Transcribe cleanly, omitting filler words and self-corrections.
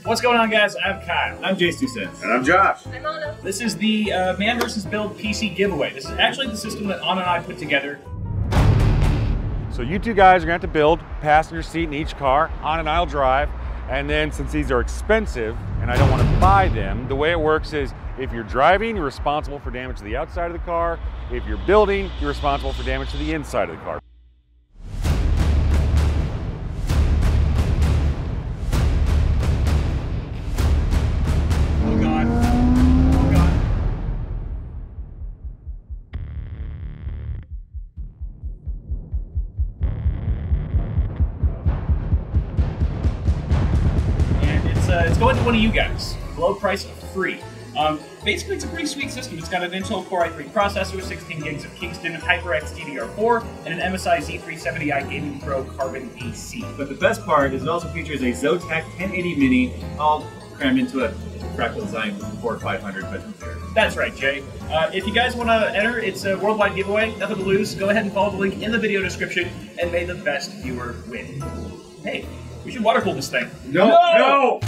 What's going on, guys? I'm Kyle. I'm JayzTwoCents. And I'm Josh. I'm Anna. This is the Man vs. Build PC giveaway. This is actually the system that Anna and I put together. So you two guys are gonna have to build passenger seat in each car. Anna and I'll drive. And then since these are expensive and I don't want to buy them, the way it works is if you're driving, you're responsible for damage to the outside of the car. If you're building, you're responsible for damage to the inside of the car. Oh God. Oh God. And it's going to one of you guys. Low price of free. Basically, it's a pretty sweet system. It's got an Intel Core i3 processor, 16 gigs of Kingston HyperX DDR4, and an MSI Z370i Gaming Pro Carbon AC. But the best part is it also features a Zotac 1080 Mini, all crammed into a fractal design Core 500, but who cares? That's right, Jay. If you guys want to enter, it's a worldwide giveaway. Nothing to lose. Go ahead and follow the link in the video description, and may the best viewer win. Hey, we should water cool this thing. No!